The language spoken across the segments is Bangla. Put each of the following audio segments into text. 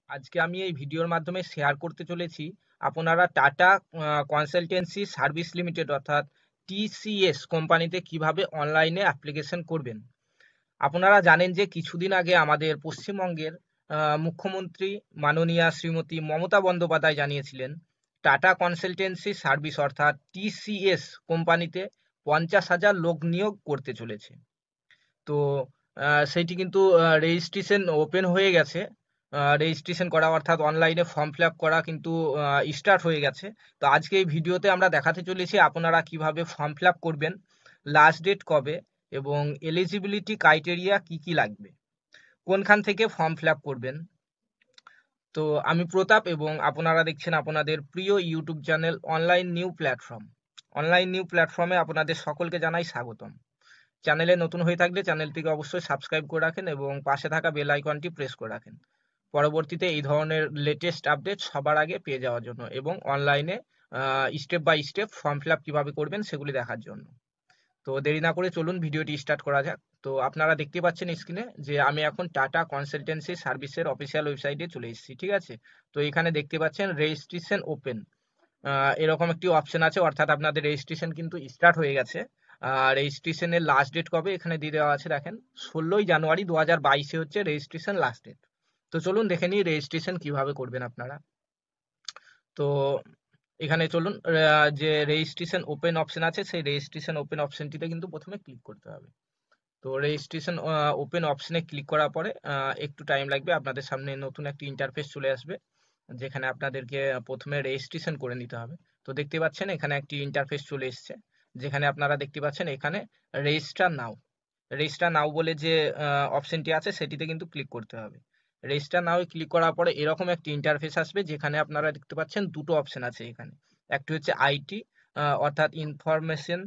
আজকে আমি এই ভিডিওর মাধ্যমে শেয়ার করতে চলেছি আপনারা টাটা কনসালটেন্সি সার্ভিস লিমিটেড অর্থাৎ টিসিএস কোম্পানিতে কিভাবে অনলাইনে অ্যাপ্লিকেশন করবেন। আপনারা জানেন যে কিছুদিন আগে আমাদের পশ্চিমবঙ্গের মুখ্যমন্ত্রী মাননীয়া শ্রীমতী মমতা বন্দ্যোপাধ্যায় জানিয়েছিলেন টাটা কনসালটেন্সি সার্ভিস অর্থাৎ টিসিএস কোম্পানিতে 50,000 লোক নিয়োগ করতে চলেছে। তো সেইটি কিন্তু রেজিস্ট্রেশন ওপেন হয়ে গেছে। রেজিস্ট্রেশন করা অর্থাৎ অনলাইনে ফর্ম ফিল আপ করা কিন্তু স্টার্ট হয়ে গেছে। তো আজকে এই ভিডিওতে আমরা দেখাতে চলেছি আপনারা কিভাবে ফর্ম ফিল আপ করবেন, লাস্ট ডেট কবে এবং এলিজিবিলিটি ক্রাইটেরিয়া কি কি লাগবে, কোনখান থেকে ফর্ম ফিল আপ করবেন। তো আমি প্রতাপ এবং আপনারা দেখছেন আপনাদের প্রিয় YouTube channel online new platform. Online new প্ল্যাটফর্মে আপনাদের সকলকে জানাই স্বাগতম। চ্যানেলে নতুন হয়ে থাকলে চ্যানেলটিকে অবশ্যই সাবস্ক্রাইব করে রাখেন এবং পাশে থাকা বেল আইকনটি প্রেস করে রাখেন পরবর্তীতে এই ধরনের লেটেস্ট আপডেট সবার আগে পেয়ে যাওয়ার জন্য এবং অনলাইনে step by step form fill up কীভাবে করবেন সেগুলি দেখার জন্য। তো দেরি না করে চলুন ভিডিওটি স্টার্ট করা যাক। তো আপনারা দেখতে পাচ্ছেন স্ক্রিনে যে আমি এখন টাটা কনসালটেন্সি সার্ভিসের অফিসিয়াল ওয়েবসাইটে চলে এসেছি, ঠিক আছে। তো এখানে দেখতে পাচ্ছেন রেজিস্ট্রেশন ওপেন, এরকম একটি অপশন আছে, অর্থাৎ আপনাদের রেজিস্ট্রেশন কিন্তু স্টার্ট হয়ে গেছে। রেজিস্ট্রেশনের লাস্ট ডেট কবে এখানে দিয়ে দেওয়া আছে, দেখেন 16ই জানুয়ারি 2022 হচ্ছে রেজিস্ট্রেশন লাস্ট ডেট। তো চলুন দেখে নিই রেজিস্ট্রেশন কিভাবে করবেন আপনারা। তো এখানে চলুন যে রেজিস্ট্রেশন ওপেন অপশন আছে সেই রেজিস্ট্রেশন ওপেন অপশনটিতে কিন্তু প্রথমে ক্লিক করতে হবে। তো রেজিস্ট্রেশন ওপেন অপশনে ক্লিক করার পরে একটু টাইম লাগবে, আপনাদের সামনে নতুন একটি ইন্টারফেস চলে আসবে যেখানে আপনাদেরকে প্রথমে রেজিস্ট্রেশন করে নিতে হবে। তো দেখতে পাচ্ছেন এখানে একটি ইন্টারফেস চলে এসছে যেখানে আপনারা দেখতে পাচ্ছেন এখানে রেজিস্টার নাও, রেজিস্টার নাও বলে যে অপশনটি আছে সেটিতে কিন্তু ক্লিক করতে হবে। রেজিস্টার নাও ক্লিক করার পরে এরকম একটি ইন্টারফেস আসবে যেখানে আপনারা দেখতে পাচ্ছেন দুটো অপশন আছে এখানে, একটি হচ্ছে আইটি অর্থাৎ ইনফরমেশন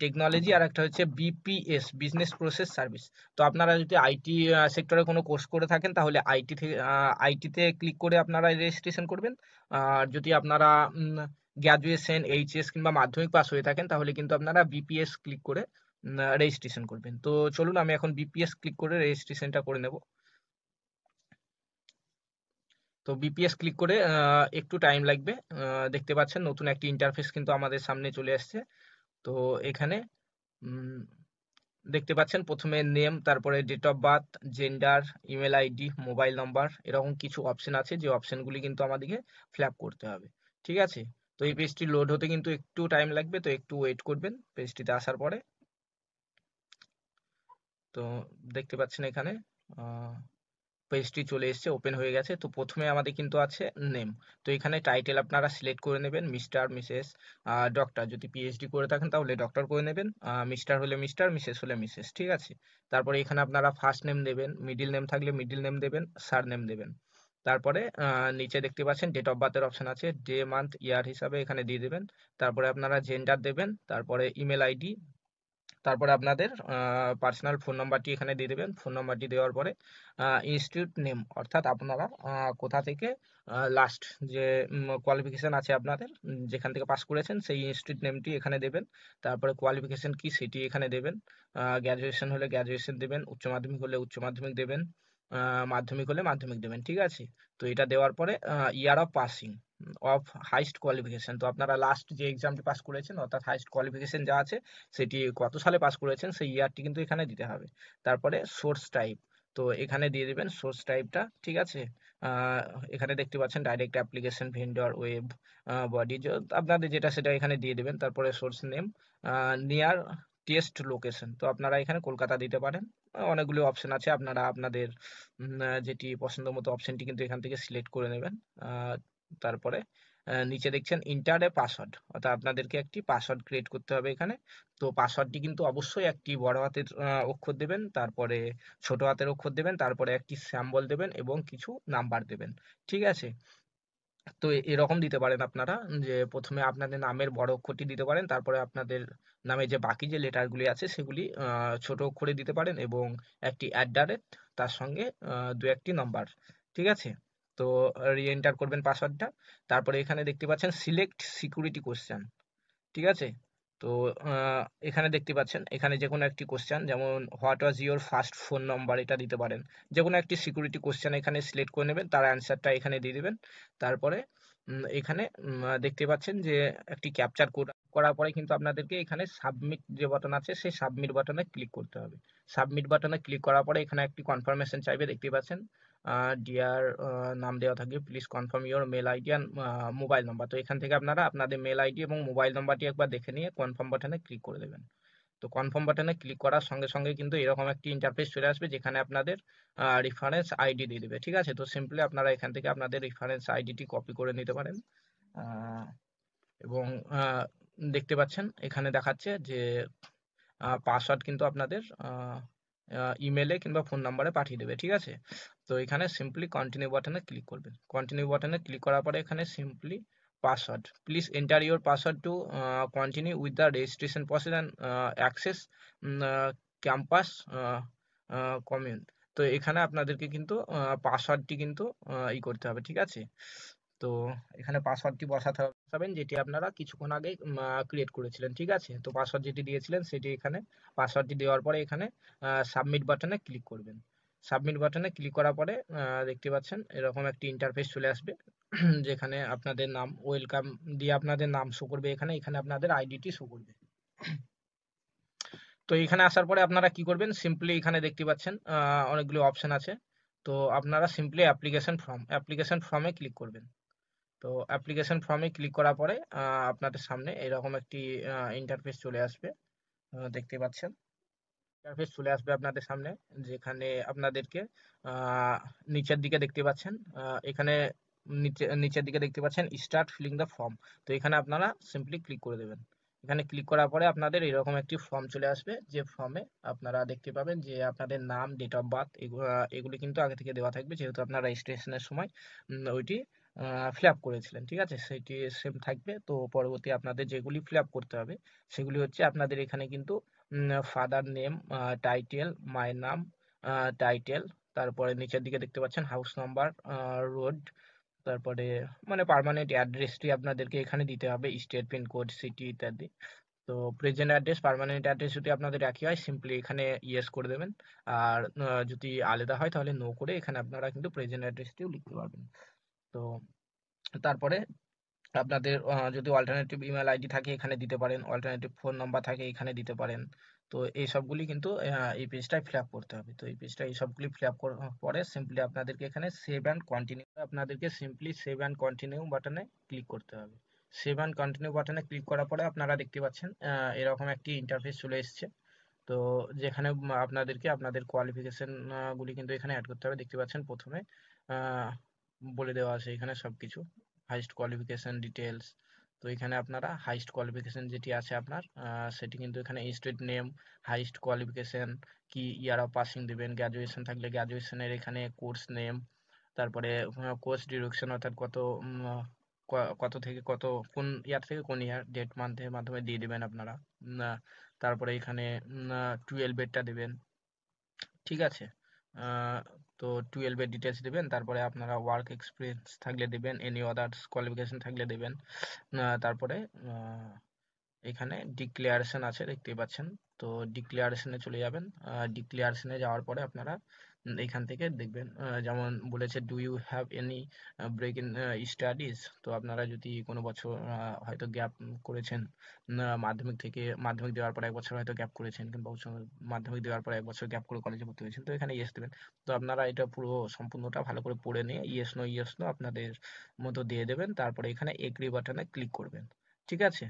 টেকনোলজি, আর একটা হচ্ছে বিপিএস বিজনেস প্রসেস সার্ভিস। তো আপনারা যদি আইটি সেক্টরে কোনো কোর্স করে থাকেন তাহলে আইটি থেকে আইটিতে ক্লিক করে আপনারা রেজিস্ট্রেশন করবেন। আর যদি আপনারা গ্র্যাজুয়েশন এইচএস কিংবা মাধ্যমিক পাস হয়ে থাকেন তাহলে কিন্তু আপনারা বিপিএস ক্লিক করে রেজিস্ট্রেশন করবেন। তো চলুন আমি এখন বিপিএস ক্লিক করে রেজিস্ট্রেশনটা করে নেব। তো বিপিএস ক্লিক করে একটু টাইম লাগবে। দেখতে পাচ্ছেন নতুন একটি ইন্টারফেস কিন্তু আমাদের সামনে চলে আসছে। তো এখানে দেখতে পাচ্ছেন প্রথমে নেম, তারপরে date of birth, gender, email id, mobile number, এরকম কিছু অপশন আছে যে অপশনগুলি কিন্তু আমাদেরকে ফিল আপ করতে হবে, ঠিক আছে। তো এই পেজটি লোড হতে কিন্তু একটু টাইম লাগবে, তো একটু ওয়েট করবেন পেজটিতে আসার পরে। তো দেখতে পাচ্ছেন এখানে পেজটি চলে এসেছে, ওপেন হয়ে গেছে। তো প্রথমে আমাদের কিন্তু আছে নেম। তো এখানে টাইটেল আপনারা সিলেক্ট করে নেবেন, মিস্টার, মিসেস, ডক্টর, যদি পিএইচডি করে থাকেন তাহলে ডক্টর করে নেবেন, মিস্টার হলে মিস্টার, মিসেস হলে মিসেস, ঠিক আছে। তারপরে এখানে আপনারা ফার্স্ট নেম দেবেন, মিডিল নেম থাকলে মিডিল নেম দেবেন, সার নেম দেবেন। তারপরে নিচে দেখতে পাচ্ছেন ডেট অফ বার্থের অপশন আছে, ডে মান্থ ইয়ার হিসাবে এখানে দিয়ে দেবেন। তারপরে আপনারা জেন্ডার দেবেন, তারপরে ইমেল আইডি, তারপরে আপনাদের পার্সোনাল ফোন নাম্বারটি এখানে দিয়ে দেবেন। ফোন নাম্বারটি দেওয়ার পরে ইনস্টিটিউট নেম অর্থাৎ আপনারা কোথা থেকে লাস্ট যে কোয়ালিফিকেশন আছে আপনাদের, যেখান থেকে পাস করেছেন সেই ইনস্টিটিউট নেমটি এখানে দেবেন। তারপরে কোয়ালিফিকেশন কি সেটি এখানে দেবেন। গ্র্যাজুয়েশন হলে গ্র্যাজুয়েশন দেবেন, উচ্চ মাধ্যমিক হলে উচ্চ মাধ্যমিক দেবেন, মাধ্যমিক হলে মাধ্যমিক দেবেন, ঠিক আছে। তো এটা দেওয়ার পরে year of passing of highest qualification, তো আপনারা লাস্ট যে এক্সামটি পাস করেছেন অর্থাৎ হাইস্ট কোয়ালিফিকেশন যা আছে সেটি কত সালে পাস করেছেন সেই ইয়ারটি কিন্তু এখানে দিতে হবে। তারপরে সোর্স টাইপ, তো এখানে দিয়ে দিবেন সোর্স টাইপটা, ঠিক আছে। আহ, এখানে দেখতে পাচ্ছেন direct application, vendor, web, body, আপনাদের যেটা সেটা এখানে দিয়ে দিবেন। তারপরে source name, near test location, তো আপনারা এখানে কলকাতা দিতে পারেন। অনেকগুলো অপশন আছে, আপনারা আপনাদের যেটি পছন্দ মতো অপশনটি কিন্তু এখান থেকে সিলেক্ট করে নেবেন। তারপরে নিচে দেখছেন ইন্টার এ পাসওয়ার্ড, অর্থাৎ আপনাদেরকে একটি পাসওয়ার্ড ক্রিয়েট করতে হবে এখানে। তো পাসওয়ার্ডটি কিন্তু অবশ্যই একটি বড় হাতের অক্ষর দেবেন, তারপরে ছোট হাতের অক্ষর দেবেন, তারপরে একটি সিম্বল দেবেন এবং কিছু নাম্বার দেবেন, ঠিক আছে। তো এরকম দিতে পারেন আপনারা যে প্রথমে আপনাদের নামের বড় অক্ষরটি দিতে পারেন, তারপরে আপনাদের নামে যে বাকি যে লেটারগুলি আছে সেগুলি ছোট অক্ষরে দিতে পারেন এবং একটি @, তার সঙ্গে দু একটি নাম্বার, ঠিক আছে। তো রি এন্টার করবেন পাসওয়ার্ডটা। তারপরে এখানে দেখতে পাচ্ছেন সিলেক্ট সিকিউরিটি কোশ্চেন, ঠিক আছে। তো এখানে দেখতে পাচ্ছেন, এখানে যে কোনো একটি কোশ্চেন, যেমন what was your first phone number, এটা দিতে পারেন। যে কোনো একটি সিকিউরিটি কোশ্চেন এখানে সিলেক্ট করে নেবেন, তার অ্যান্সারটা এখানে দিয়ে দিবেন। তারপরে এখানে দেখতে পাচ্ছেন যে একটি ক্যাপচার কোড করার পরে কিন্তু আপনাদেরকে এখানে সাবমিট যে বাটন আছে সেই সাবমিট বাটনে ক্লিক করতে হবে। সাবমিট বাটনে ক্লিক করার পরে এখানে একটি কনফার্মেশন চাইবে, দেখতে পাচ্ছেন ডিয়ার নাম দেওয়া থাকবে, please confirm your mail id and mobile number. তো এখান থেকে আপনারা আপনাদের মেল আইডি এবং মোবাইল নাম্বারটি একবার দেখে নিয়ে কনফার্ম বাটনে ক্লিক করে দেবেন। তো কনফার্ম বাটনে ক্লিক করার সঙ্গে সঙ্গে কিন্তু এরকম একটি ইন্টারফেস চলে আসবে, যেখানে আপনাদের রেফারেন্স আইডি দিয়ে দেবে। ঠিক আছে, তো সিম্পলি আপনারা এখান থেকে আপনাদের রেফারেন্স আইডিটি কপি করে নিতে পারেন। এবং দেখতে পাচ্ছেন এখানে দেখাচ্ছে যে পাসওয়ার্ড কিন্তু আপনাদের ইমেলে কিংবা ফোন নাম্বারে পাঠিয়ে দেবে। ঠিক আছে, তো এখানে সিম্পলি কন্টিনিউ বাটনে ক্লিক করবেন। কন্টিনিউ বাটনে ক্লিক করার পরে এখানে simply password, please enter your password to continue with the registration process and access campus commune. তো এখানে আপনাদেরকে কিন্তু পাসওয়ার্ডটি কিন্তু করতে হবে। ঠিক আছে, তো এখানে পাসওয়ার্ডটি বসাবেন, যেটি আপনারা কিছুক্ষণ আগে ক্রিয়েট করেছিলেন। ঠিক আছে, তো পাসওয়ার্ড যেটি দিয়েছিলেন সেটি এখানে, পাসওয়ার্ডটি দেওয়ার পরে এখানে সাবমিট বাটনে ক্লিক করবেন। সাবমিট বাটনে ক্লিক করার পরে দেখতে পাচ্ছেন এরকম একটি ইন্টারফেস চলে আসবে, যেখানে আপনাদের নাম ওয়েলকাম দিয়ে আপনাদের নাম শো করবে, এখানে এখানে আপনাদের আইডিটি শো করবে। তো এখানে আসার পরে আপনারা কি করবেন, সিম্পলি এখানে দেখতে পাচ্ছেন অনেকগুলো অপশন আছে। তো আপনারা সিম্পলি অ্যাপ্লিকেশন ফর্মে ক্লিক করবেন। তো অ্যাপ্লিকেশন ফর্মে ক্লিক করার পরে আপনাদের সামনে এরকম একটি ইন্টারফেস চলে আসবে, দেখতে পাচ্ছেন ইন্টারফেস চলে আসবে আপনাদের সামনে, যেখানে আপনাদেরকে নিচের দিকে দেখতে পাচ্ছেন, এখানে নিচের দিকে দেখতে পাচ্ছেন স্টার্ট ফিলিং দ্য ফর্ম। তো এখানে আপনারা সিম্পলি ক্লিক করে দেবেন। এখানে ক্লিক করার পরে আপনাদের এরকম একটি ফর্ম চলে আসবে, যে ফর্মে আপনারা দেখতে পাবেন যে আপনাদের নাম, ডেট অফ বার্থ, এগুলি কিন্তু আগে থেকে দেওয়া থাকবে, যেহেতু আপনারা রেজিস্ট্রেশনের সময় ওইটি ফিল আপ করেছিলেন। ঠিক আছে, সেটি সেম থাকবে। তো পরবর্তী আপনাদের যেগুলি ফিল আপ করতে হবে সেগুলি হচ্ছে, আপনাদের এখানে কিন্তু ফাদার নেম, টাইটেল, মায়ের নাম, টাইটেল, তারপরে নিচের দিকে দেখতে পাচ্ছেন হাউস নাম্বার, রোড, তারপরে মানে পার্মানেন্ট অ্যাড্রেসটি আপনাদেরকে এখানে দিতে হবে, স্টেট, পিনকোড, সিটি ইত্যাদি। তো প্রেজেন্ট অ্যাড্রেস, পার্মানেন্ট অ্যাড্রেস যদি আপনাদের একই হয় সিম্পলি এখানে ইয়েস করে দেবেন। আর যদি আলাদা হয় তাহলে নো করে এখানে আপনারা কিন্তু প্রেজেন্ট অ্যাড্রেসটিও লিখতে পারবেন। তো তারপরে আপনাদের যদি অল্টারনেটিভ ইমেল আইডি থাকে এখানে দিতে পারেন, অল্টারনেটিভ ফোন নাম্বার থাকে এখানে দিতে পারেন। তো এই সবগুলি কিন্তু এই পেজটায় ফিল আপ করতে হবে। তো এই পেজটা এই সবগুলি ফিল আপ করার পরে সিম্পলি আপনাদেরকে এখানে সেভ অ্যান্ড কন্টিনিউ, আপনাদেরকে সিম্পলি সেভ অ্যান্ড কন্টিনিউ বাটনে ক্লিক করতে হবে। সেভ অ্যান্ড কন্টিনিউ বাটনে ক্লিক করার পরে আপনারা দেখতে পাচ্ছেন এরকম একটি ইন্টারফেস চলে এসেছে। তো যেখানে আপনাদেরকে আপনাদের কোয়ালিফিকেশন গুলি কিন্তু এখানে অ্যাড করতে হবে। দেখতে পাচ্ছেন প্রথমে বলে দেওয়া আছে এখানে সবকিছু, হাইস্ট কোয়ালিফিকেশন ডিটেলস। তো এখানে আপনারা হাইস্ট কোয়ালিফিকেশন যেটি আছে আপনার, সেটি কিন্তু এখানে ইনস্টিটিউট নেম, হাইস্ট কোয়ালিফিকেশন কি, ইয়ার অফ পাসিং দেবেন, গ্র্যাজুয়েশন থাকলে গ্র্যাজুয়েশনের এখানে কোর্স নেম, তারপরে কোর্স ডিউরেশন অর্থাৎ কত কত থেকে কত, কোন ইয়ার থেকে কোন ইয়ার, ডেট মান্থের মাধ্যমে দিয়ে দেবেন আপনারা। তারপরে এখানে 12 এরটা দেবেন। ঠিক আছে, তো 12 এর ডিটেলস দেবেন, তারপরে আপনারা ওয়ার্ক এক্সপিরিয়েন্স থাকলে দেবেন, এনি আদার্স কোয়ালিফিকেশন থাকলে দেবেন। তারপরে এখানে ডিক্লারেশন আছে দেখতেই পাচ্ছেন, তো ডিক্লারেশনে চলে যাবেন। ডিক্লারেশনে যাওয়ার পরে আপনারা এখান থেকে দেখবেন, যেমন বলেছে do you have any break in studies. তো আপনারা যদি কোনো বছর হয়তো গ্যাপ করেছেন, মাধ্যমিক দেওয়ার পর 1 বছর হয়তো গ্যাপ করেছেন, কিংবা মাধ্যমিক দেওয়ার পর 1 বছর গ্যাপ করে কলেজে ভর্তি হয়েছেন, তো এখানে ইয়েস দেবেন। তো আপনারা এটা পুরো সম্পূর্ণটা ভালো করে পড়ে নিয়ে ইয়েস নো আপনাদের মতো দিয়ে দেবেন। তারপরে এখানে এগ্রি বাটনে ক্লিক করবেন। ঠিক আছে,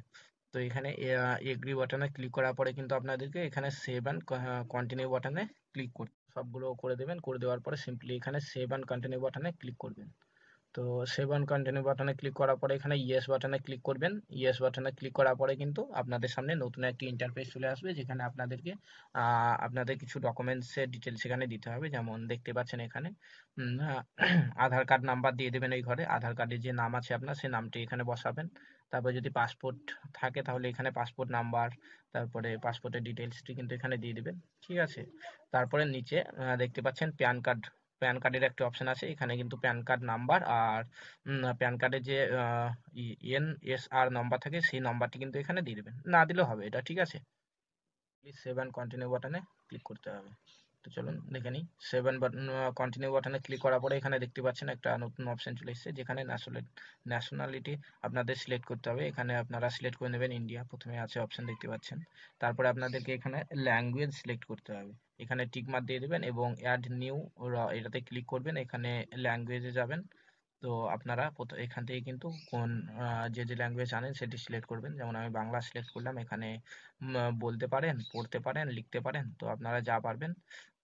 তো এখানে এগ্রি বাটনে ক্লিক করার পরে কিন্তু আপনাদেরকে এখানে সেভ অ্যান্ড কন্টিনিউ বাটনে ক্লিক করতে, সবগুলো করে দেবেন। করে দেওয়ার পরে সিম্পলি এখানে সেভ অ্যান্ড কন্টিনিউ বাটনে ক্লিক করবেন। তো সেভ অ্যান্ড কন্টিনিউ বাটনে ক্লিক করার পরে এখানে ইয়েস বাটনে ক্লিক করবেন। ইয়েস বাটনে ক্লিক করার পরে কিন্তু আপনাদের সামনে নতুন একটি ইন্টারফেস চলে আসবে, যেখানে আপনাদেরকে আপনাদের কিছু ডকুমেন্টসের ডিটেলস এখানে দিতে হবে। যেমন দেখতে পাচ্ছেন এখানে আধার কার্ড নাম্বার দিয়ে দেবেন, এই ঘরে আধার কার্ডে যে নাম আছে আপনার সেই নামটি এখানে বসাবেন। তারপরে যদি পাসপোর্ট থাকে তাহলে এখানে পাসপোর্ট নাম্বার, তারপরে পাসপোর্টের ডিটেলসটি কিন্তু এখানে দিয়ে দেবেন। ঠিক আছে, তারপরে নিচে দেখতে পাচ্ছেন প্যান কার্ড প্যান কার্ডের একটা অপশন আছে, এখানে কিন্তু প্যান কার্ড নাম্বার আর প্যান কার্ডের যে এনএসআর নাম্বার থাকে সেই নাম্বারটি কিন্তু এখানে দিয়ে দেবেন, না দিলেও হবে এটা, ঠিক আছে। প্লিজ সেভ অ্যান্ড কন্টিনিউ বাটনে ক্লিক করতে হবে। তো চলুন দেখে নিই। সেভ অ্যান্ড কন্টিনিউ বাটনে ক্লিক করার পরে এখানে দেখতে পাচ্ছেন একটা নতুন অপশন চলে এসেছে, যেখানে ন্যাশনালিটি আপনাদের সিলেক্ট করতে হবে। এখানে আপনারা সিলেক্ট করে নেবেন ইন্ডিয়া, প্রথমে আছে অপশন দেখতে পাচ্ছেন। তারপরে আপনাদেরকে এখানে ল্যাঙ্গুয়েজ সিলেক্ট করতে হবে, এখানে টিক মার্ক দিয়ে দেবেন এবং অ্যাড নিউ এটাতে ক্লিক করবেন, এখানে ল্যাঙ্গুয়েজে যাবেন। তো আপনারা এখান থেকে কিন্তু কোন যে ল্যাঙ্গুয়েজ জানেন সেটি সিলেক্ট করবেন, যেমন আমি বাংলা সিলেক্ট করলাম। এখানে বলতে পারেন, পড়তে পারেন, লিখতে পারেন, তো আপনারা যা পারবেন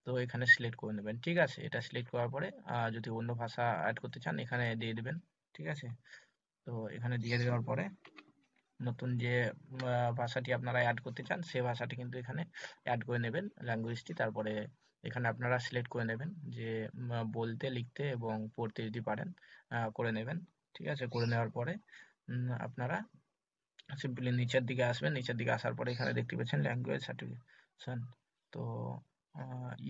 তো এখানে সিলেক্ট করে নেবেন, ঠিক আছে। এটা সিলেক্ট করার পরে যদি অন্য ভাষা অ্যাড করতে চান এখানে দিয়ে দেবেন, ঠিক আছে। তো এখানে দিয়ে দেওয়ার পরে নতুন যে ভাষাটি আপনারা অ্যাড করতে চান সেই ভাষাটি কিন্তু এখানে অ্যাড করে নেবেন, ল্যাঙ্গুয়েজটি। তারপরে এখানে আপনারা সিলেক্ট করে নেবেন যে বলতে, লিখতে এবং পড়তে যদি পারেন করে নেবেন, ঠিক আছে। করে নেওয়ার পরে আপনারা সিম্পলি নিচের দিকে আসবেন, নিচের দিকে আসার পরে এখানে দেখতে পাচ্ছেন ল্যাঙ্গুয়েজ সার্টিফিকেশন। তো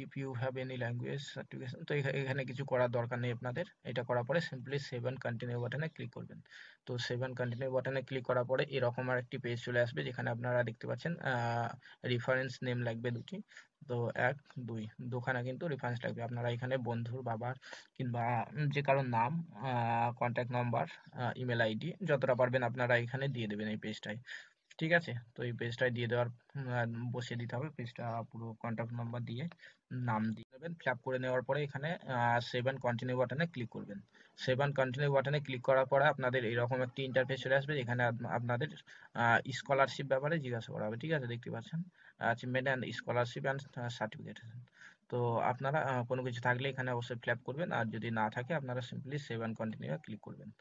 if you have any language certification, তো এখানে কিছু করার দরকার নেই আপনাদের। এটা করার পরে সিম্পলি সেভ অ্যান্ড কন্টিনিউ বাটনে ক্লিক করবেন। তো সেভ অ্যান্ড কন্টিনিউ বাটনে ক্লিক করার পরে এরকম আর একটি পেজ চলে আসবে, যেখানে আপনারা দেখতে পাচ্ছেন রেফারেন্স নেম লাগবে দুটি। তো 1, 2 দুখানা কিন্তু রেফারেন্স লাগবে। আপনারা এখানে বন্ধুর, বাবার কিংবা যে কারোর নাম, কন্ট্যাক্ট নাম্বার, ইমেল আইডি যতটা পারবেন আপনারা এখানে দিয়ে দেবেন এই পেজটায়, ঠিক আছে। তো এই পেজটায় দিয়ে দেওয়ার বসিয়ে দিতে হবে পেজটা, পুরো কন্ট্যাক্ট নাম্বার দিয়ে নাম দিয়ে দেবেন। ফিল আপ করে নেওয়ার পরে এখানে সেভ অ্যান্ড কন্টিনিউ বাটনে ক্লিক করবেন। সেভ অ্যান্ড কন্টিনিউ বাটনে ক্লিক করার পরে আপনাদের এরকম একটি ইন্টারফেস চলে আসবে, যেখানে আপনাদের স্কলারশিপ ব্যাপারে জিজ্ঞাসা করা হবে, ঠিক আছে। দেখতে পাচ্ছেন achievement and scholarship and certificate. তো আপনারা কোনো কিছু থাকলে এখানে অবশ্যই ফিল আপ করবেন, আর যদি না থাকে আপনারা simply save and continue click করবেন।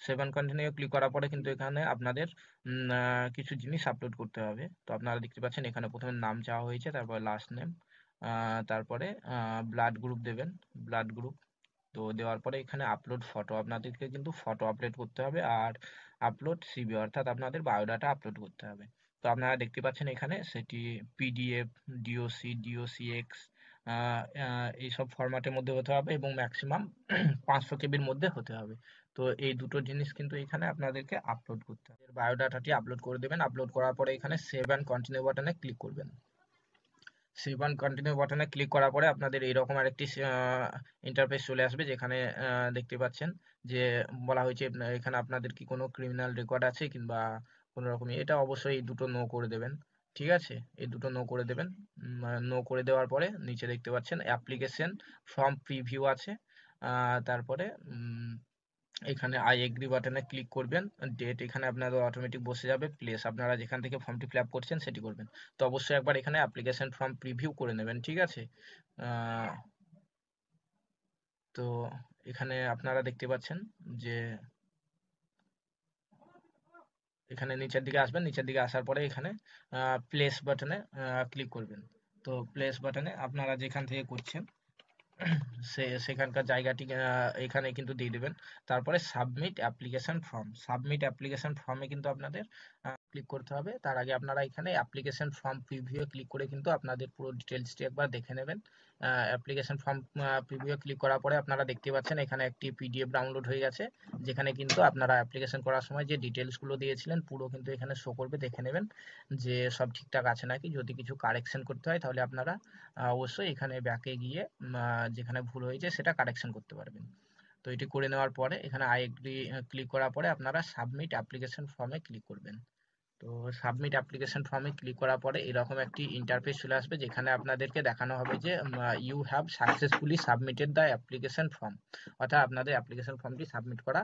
সেভ অ্যান্ড কন্টিনিউ ক্লিক করার পরে কিন্তু এখানে আপনাদের কিছু জিনিস আপলোড করতে হবে। তো আপনারা দেখতে পাচ্ছেন এখানে প্রথমে নাম চাওয়া হয়েছে, তারপরে লাস্ট নেম, তারপরে ব্লাড গ্রুপ দেবেন, ব্লাড গ্রুপ। তো দেওয়ার পরে এখানে আপলোড ফটো, আপনাদেরকে কিন্তু ফটো আপলোড করতে হবে, আর আপলোড সিভি অর্থাৎ আপনাদের বায়োডাটা আপলোড করতে হবে। তো আপনারা দেখতে পাচ্ছেন এখানে সেটি পিডিএফ, ডিওসি, ডিওসিএক্স এইসব ফরম্যাটের মধ্যে হতে হবে এবং ম্যাক্সিমাম 500 কেবির মধ্যে হতে হবে। তো এই দুটো জিনিস কিন্তু এখানে আপনাদেরকে আপলোড করতে হবে। বায়োডাটাটি আপলোড করে দেবেন, আপলোড করার পরে এখানে সেভ অ্যান্ড কন্টিনিউ বাটনে ক্লিক করবেন। সেভ অ্যান্ড কন্টিনিউ বাটনে ক্লিক করার পরে আপনাদের এইরকম আরেকটি ইন্টারফেস চলে আসবে, যেখানে দেখতে পাচ্ছেন যে বলা হয়েছে এখানে আপনাদের কি কোনো ক্রিমিনাল রেকর্ড আছে কিংবা কোনো রকম, এটা অবশ্যই এই দুটো নো করে দেবেন, ঠিক আছে। এই দুটো নো করে দেবেন। নো করে দেওয়ার পরে নিচে দেখতে পাচ্ছেন অ্যাপ্লিকেশন ফর্ম প্রিভিউ আছে, তারপরে এখানে আই এগ্রি বাটনে ক্লিক করবেন। ডেট এখানে আপনাদের অটোমেটিক বসে যাবে, প্লেস আপনারা যেখান থেকে ফর্মটি ফিল আপ করছেন সেটি করবেন। তো অবশ্যই একবার এখানে অ্যাপ্লিকেশন ফর্ম প্রিভিউ করে নেবেন, ঠিক আছে। তো এখানে আপনারা দেখতে পাচ্ছেন যে এখানে নিচের দিকে আসবেন, নিচের দিকে আসার পরে এখানে প্লেস বাটনে ক্লিক করবেন। তো প্লেস বাটনে আপনারা যেখান থেকে করছেন সেখানকার জায়গাটি এখানে কিন্তু দিয়ে দেবেন। তারপরে submit application form, submit application ফর্মে কিন্তু আপনাদের ক্লিক করতে হবে। তার আগে আপনারা এখানে অ্যাপ্লিকেশন ফর্ম প্রিভিউ ক্লিক করে কিন্তু আপনাদের পুরো ডিটেলসটি একবার দেখে নেবেন। অ্যাপ্লিকেশন ফর্ম প্রিভিউ ক্লিক করার পরে আপনারা দেখতে পাচ্ছেন এখানে একটি পিডিএফ ডাউনলোড হয়ে গেছে, যেখানে কিন্তু আপনারা অ্যাপ্লিকেশন করার সময় যে ডিটেলসগুলো দিয়েছিলেন পুরো কিন্তু এখানে শো করবে, দেখে নেবেন যে সব ঠিকঠাক আছে নাকি। যদি কিছু কারেকশন করতে হয় তাহলে আপনারা অবশ্যই এখানে ব্যাকে গিয়ে যেখানে ভুল হয়েছে সেটা কারেকশন করতে পারবেন। তো এটি করে নেওয়ার পরে এখানে আই এগ্রি ক্লিক করার পরে আপনারা সাবমিট অ্যাপ্লিকেশন ফর্মে ক্লিক করবেন। তো সাবমিট অ্যাপ্লিকেশন ফর্মে ক্লিক করার পরে এরকম একটি ইন্টারফেস চলে আসবে, যেখানে আপনাদেরকে দেখানো হবে যে you have successfully submitted the application form, অর্থাৎ আপনাদের অ্যাপ্লিকেশন ফর্মটি সাবমিট করা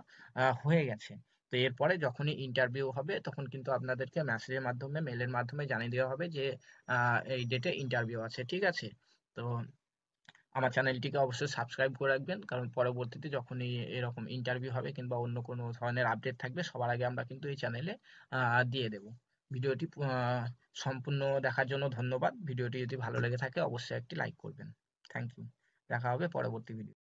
হয়ে গেছে। তো এরপরে যখনই ইন্টারভিউ হবে তখন কিন্তু আপনাদেরকে মেসেজের মাধ্যমে, মেলের মাধ্যমে জানিয়ে দেওয়া হবে যে এই ডেটে ইন্টারভিউ আছে, ঠিক আছে। তো আমার চ্যানেলটিকে অবশ্যই সাবস্ক্রাইব করে রাখবেন, কারণ পরবর্তীতে যখনই এরকম ইন্টারভিউ হবে কিংবা অন্য কোনো ধরনের আপডেট থাকবে সবার আগে আমরা কিন্তু এই চ্যানেলে দিয়ে দেব। ভিডিওটি সম্পূর্ণ দেখার জন্য ধন্যবাদ। ভিডিওটি যদি ভালো লেগে থাকে অবশ্যই একটি লাইক করবেন। Thank you. দেখা হবে পরবর্তী ভিডিও।